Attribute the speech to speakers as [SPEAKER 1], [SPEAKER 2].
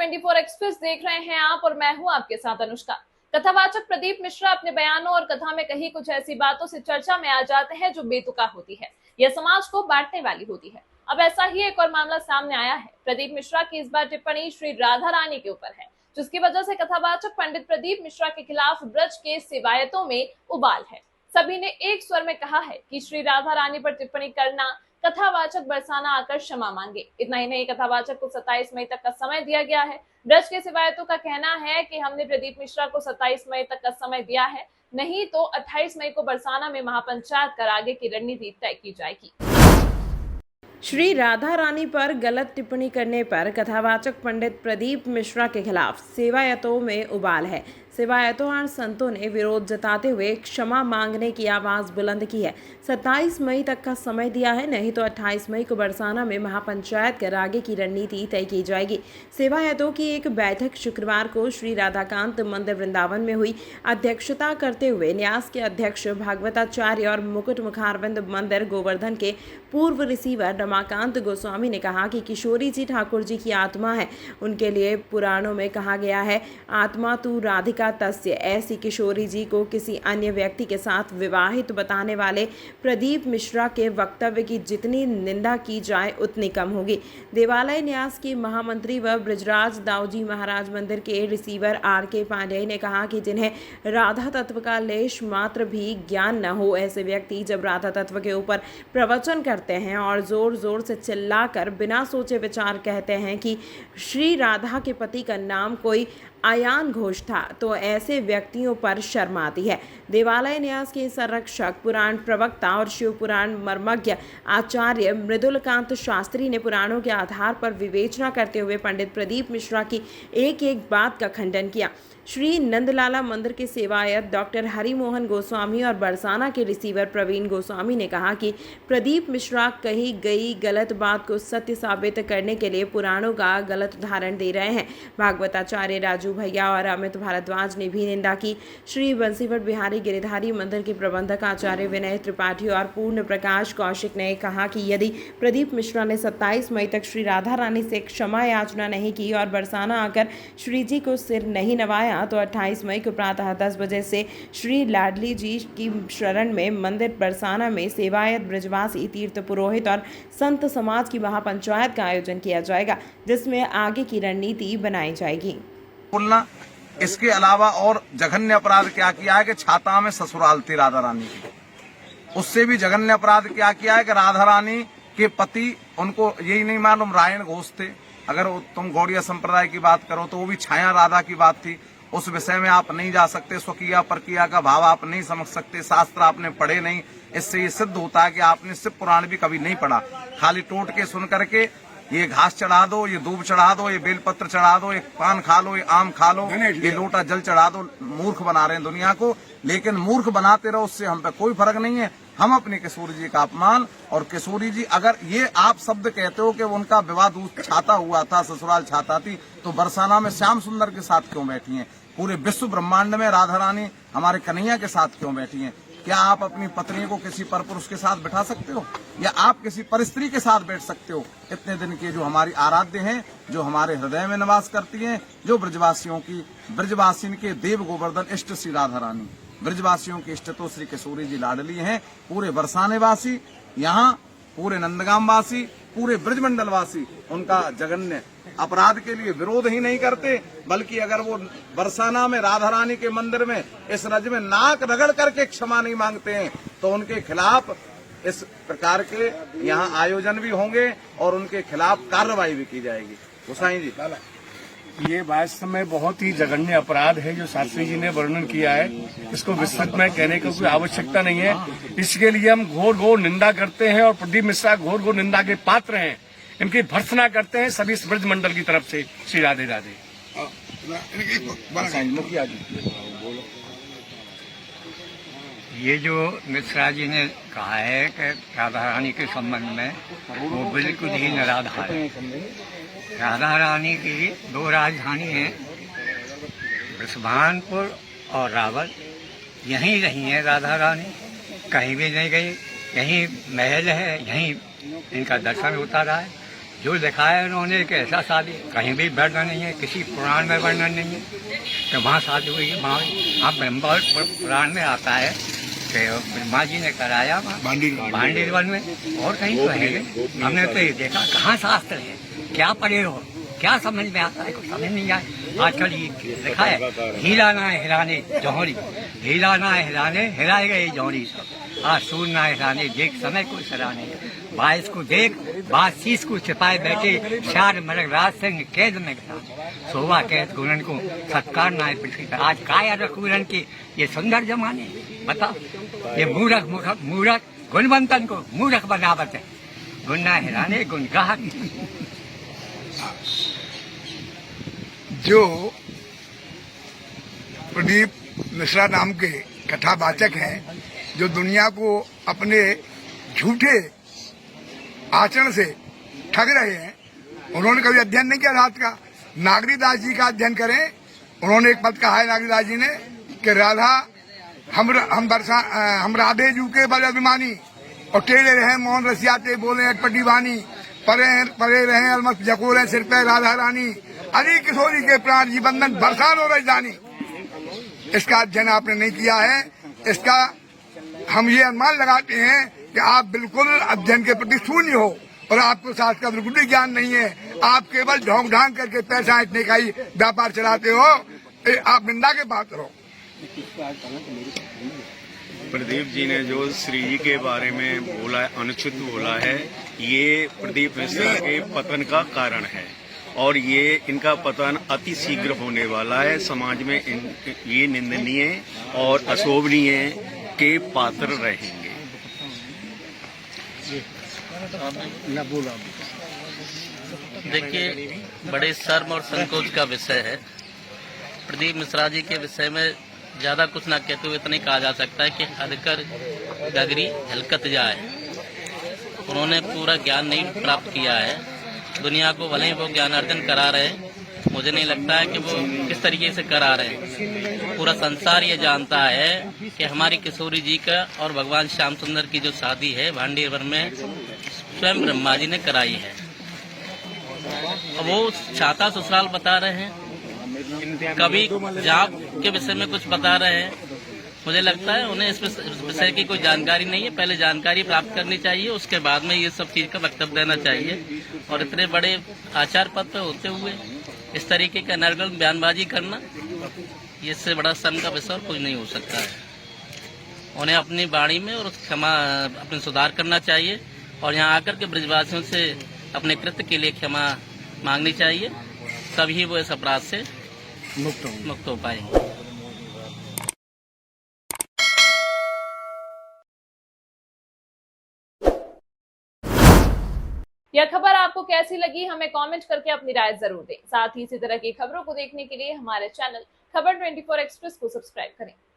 [SPEAKER 1] 24 express देख रहे हैं आप और मैं हूं आपके साथ अनुष्का। कथावाचक प्रदीप मिश्रा अपने बयानों और कथा में कही कुछ ऐसी बातों से चर्चा में आ जाते हैं जो बेतुका होती है, यह समाज को बांटने वाली होती है। अब ऐसा ही एक और मामला सामने आया है। प्रदीप मिश्रा की इस बार टिप्पणी श्री राधा रानी के ऊपर है, जिसकी वजह से कथावाचक पंडित प्रदीप मिश्रा के खिलाफ ब्रज के सेवायतों में उबाल है। सभी ने एक स्वर में कहा है कि श्री राधा रानी पर टिप्पणी करना कथावाचक बरसाना आकर क्षमा मांगे। इतना ही नहीं, कथावाचक को 27 मई तक का समय दिया गया है। ब्रज के सेवायतों का कहना है कि हमने प्रदीप मिश्रा को 27 मई तक का समय दिया है, नहीं तो 28 मई को बरसाना में महापंचायत कर आगे की रणनीति तय की जाएगी।
[SPEAKER 2] श्री राधा रानी पर गलत टिप्पणी करने पर कथावाचक पंडित प्रदीप मिश्रा के खिलाफ सेवायतों में उबाल है। सेवायतों और संतों ने विरोध जताते हुए क्षमा मांगने की आवाज बुलंद की है। 27 मई तक का समय दिया है, नहीं तो 28 मई को बरसाना में महापंचायत कर आगे की रणनीति तय की जाएगी। सेवायतों की एक बैठक शुक्रवार को श्री राधाकांत मंदिर वृंदावन में हुई। अध्यक्षता करते हुए न्यास के अध्यक्ष भागवताचार्य और मुकुट मुखारविंद मंदिर गोवर्धन के पूर्व रिसीवर रमाकांत गोस्वामी ने कहा कि किशोरी जी ठाकुर जी की आत्मा है। उनके लिए पुराणों में कहा गया है, आत्मा तू राधिका तस्य। ऐसी किशोरी जी को किसी अन्य व्यक्ति के साथ विवाहित बताने वाले प्रदीप मिश्रा के वक्तव्य की जितनी निंदा की जाए उतनी कम होगी। देवालय न्यास की महामंत्री व ब्रजराज दाऊजी महाराज मंदिर के रिसीवर आर.के. पांडेय ने कहा कि जिन्हें राधा तत्व का लेश मात्र भी ज्ञान न हो, ऐसे व्यक्ति जब राधा तत्व के ऊपर प्रवचन करते हैं और जोर जोर से चिल्लाकर बिना सोचे विचार कहते हैं कि श्री राधा के पति का नाम कोई आयान घोष था, तो ऐसे व्यक्तियों पर शर्म आती है। देवालय न्यास के संरक्षक, पुराण प्रवक्ता और शिव पुराण मर्मज्ञ आचार्य मृदुलकांत शास्त्री ने पुराणों के आधार पर विवेचना करते हुए पंडित प्रदीप मिश्रा की एक एक बात का खंडन किया। श्री नंदलाला मंदिर के सेवायत डॉक्टर हरिमोहन गोस्वामी और बरसाना के रिसीवर प्रवीण गोस्वामी ने कहा कि प्रदीप मिश्रा कही गई गलत बात को सत्य साबित करने के लिए पुराणों का गलत उदाहरण दे रहे हैं। भागवताचार्य राजू भैया और अमित भारद्वाज ने भी निंदा की। श्री बंसीवट बिहारी गिरिधारी मंदिर के प्रबंधक आचार्य विनय त्रिपाठी और पूर्ण प्रकाश कौशिक ने कहा कि यदि प्रदीप मिश्रा ने 27 मई तक श्री राधा रानी से क्षमा याचना नहीं की और बरसाना आकर श्री जी को सिर नहीं नवाया, तो 28 मई को प्रातः 10 बजे से श्री लाडली जी की शरण में मंदिर बरसाना में सेवायत ब्रजवासी तीर्थ पुरोहित और संत समाज की महापंचायत का आयोजन किया जाएगा, जिसमें आगे की रणनीति बनाई जाएगी।
[SPEAKER 3] बोलना इसके अलावा और जघन्य अपराध क्या किया है कि छाता में ससुराल थी राधा रानी की। उससे भी जघन्य अपराध क्या किया है कि राधा रानी के पति, उनको यही नहीं मालूम रायण घोष थे। अगर तुम गौड़िया संप्रदाय की बात करो तो वो भी छाया राधा की बात थी। उस विषय में आप नहीं जा सकते, स्वकीय परकीय का भाव आप नहीं समझ सकते, शास्त्र आपने पढ़े नहीं। इससे ये सिद्ध होता है कि आपने शिव पुराण भी कभी नहीं पढ़ा। खाली टोट के सुन करके ये घास चढ़ा दो, ये दूब चढ़ा दो, ये बेलपत्र चढ़ा दो, ये पान खा लो, ये आम खा लो, ये लोटा जल चढ़ा दो। मूर्ख बना रहे हैं दुनिया को, लेकिन मूर्ख बनाते रहो, उससे हम पे कोई फर्क नहीं है। हम अपने किशोरी जी का अपमान, और किशोरी जी अगर ये आप शब्द कहते हो कि उनका विवाह छाता हुआ था, ससुराल छाता थी, तो बरसाना में श्याम सुंदर के साथ क्यों बैठी हैं? पूरे विश्व ब्रह्मांड में राधा रानी हमारे कन्हैया के साथ क्यों बैठी हैं? क्या आप अपनी पत्नी को किसी परपुरुष के साथ बैठा सकते हो, या आप किसी परस्त्री के साथ बैठ सकते हो? इतने दिन के जो हमारी आराध्य हैं, जो हमारे हृदय में निवास करती हैं, जो ब्रजवासियों की, ब्रजवासिन के देव गोवर्धन इष्ट श्री राधा रानी, ब्रजवासियों की इष्ट तो श्री किशोरी जी लाडली हैं। पूरे बरसाने वासी, यहाँ पूरे नंदगाम वासी, पूरे ब्रजमंडल वासी उनका जघन्य अपराध के लिए विरोध ही नहीं करते, बल्कि अगर वो बरसाना में राधा रानी के मंदिर में इस रज में नाक रगड़ करके क्षमा नहीं मांगते हैं, तो उनके खिलाफ इस प्रकार के यहाँ आयोजन भी होंगे और उनके खिलाफ कार्रवाई भी की जाएगी। गोसाई जी,
[SPEAKER 4] ये वास्तव में बहुत ही जघन्य अपराध है जो शास्त्री जी ने वर्णन किया है। इसको विस्तृत में कहने की कोई आवश्यकता नहीं है। इसके लिए हम घोर घोर निंदा करते हैं और प्रदीप मिश्रा घोर घोर निंदा के पात्र हैं। इनकी भर्त्सना करते हैं सभी ब्रज मंडल की तरफ से। श्री राधे राधे।
[SPEAKER 3] मुखिया जी,
[SPEAKER 5] ये जो मिश्रा जी ने कहा है कि राधा रानी के संबंध में, वो बिल्कुल ही निराधार है। राधा रानी की दो राजधानी हैं, बृषभानपुर और रावल। यहीं रही है राधा रानी, कहीं भी नहीं गई। यहीं महल है, यहीं इनका दर्शन होता रहा है। जो लिखा है उन्होंने कि ऐसा शादी कहीं भी वर्णन नहीं है, किसी पुराण में वर्णन नहीं है कि वहाँ शादी हुई है। वहाँ आप ब्रह्मा पुराण में आता है कि ब्रह्मा जी ने कराया भांडीर वन में, और कहीं तो है नहीं। हमने तो ये देखा, कहाँ शास्त्र है, क्या पढ़े हो, क्या समझ में आता है, कुछ समझ नहीं आए। आजकल ये लिखा है हीरा ना हिराने जौहरी, हीरा ना हिराने हिराए गए जौहरी सब, आज सूर ना हिराने देख समय को सराने, बाईस को देख बासीस को छिपाए बैठे, शार मरग राज सिंह कैद में गया, शोभा कैद गुणन को सत्कार ना पृथ्वी पर। आज काया रघुरन के ये सुंदर जमाने, बताओ ये मूर्ख गुणवंतन को मूर्ख बनावत है, गुण ना हिराने गुण गाहक।
[SPEAKER 6] जो प्रदीप मिश्रा नाम के कथावाचक हैं, जो दुनिया को अपने झूठे आचरण से ठग रहे हैं, उन्होंने कभी अध्ययन नहीं किया रात का। नागरीदास जी का अध्ययन करें। उन्होंने एक पद कहा है नागरीदास जी ने कि राधा हम राधे जू के बल अभिमानी, और टेढ़े रहे मौन रसियाते बोले अटपटी वाणी, परे रहे अलमत जकोरे सिर पे राधा रानी, अरे किशोरी के प्राण जी बंधन बरसान हो राजधानी। इसका अध्ययन आपने नहीं किया है। इसका हम ये अनुमान लगाते हैं कि आप बिल्कुल अध्ययन के प्रति शून्य हो और आपको शास्त्र का बिल्कुल भी ज्ञान नहीं है। आप केवल ढोंग ढांग करके पैसा इतने का ही व्यापार चलाते हो। आप निंदा के पात्र हो।
[SPEAKER 7] प्रदीप जी ने जो श्री जी के बारे में बोला है, अनुचित बोला है, ये प्रदीप मिश्रा के पतन का कारण है और ये इनका पतन अति शीघ्र होने वाला है। समाज में ये निंदनीय और अशोभनीय के पात्र रहेंगे।
[SPEAKER 8] देखिए, बड़े शर्म और संकोच का विषय है। प्रदीप मिश्रा जी के विषय में ज्यादा कुछ ना कहते हुए इतने कहा जा सकता है कि हरकर गगरी झलकत जाए। उन्होंने पूरा ज्ञान नहीं प्राप्त किया है। दुनिया को भले ही वो ज्ञानार्जन करा रहे हैं, मुझे नहीं लगता है कि वो किस तरीके से करा रहे हैं। पूरा संसार ये जानता है कि हमारी किशोरी जी का और भगवान श्याम सुंदर की जो शादी है भांडीवर में स्वयं ब्रह्मा जी ने कराई है। वो छाता ससुराल बता रहे हैं, कभी जाप के विषय में कुछ बता रहे हैं। मुझे लगता है उन्हें इस विषय की कोई जानकारी नहीं है। पहले जानकारी प्राप्त करनी चाहिए, उसके बाद में ये सब चीज का वक्तव्य देना चाहिए। और इतने बड़े आचार पद पर होते हुए इस तरीके का नरगल बयानबाजी करना, इससे बड़ा शर्म का विषय और कुछ नहीं हो सकता है। उन्हें अपनी वाणी में और क्षमा अपने सुधार करना चाहिए और यहाँ आकर के ब्रजवासियों से अपने कृत्य के लिए क्षमा मांगनी चाहिए, तभी वो इस अपराध से मुक्त हो पाएंगे।
[SPEAKER 1] यह खबर आपको कैसी लगी, हमें कमेंट करके अपनी राय जरूर दें। साथ ही इसी तरह की खबरों को देखने के लिए हमारे चैनल खबर 24 एक्सप्रेस को सब्सक्राइब करें।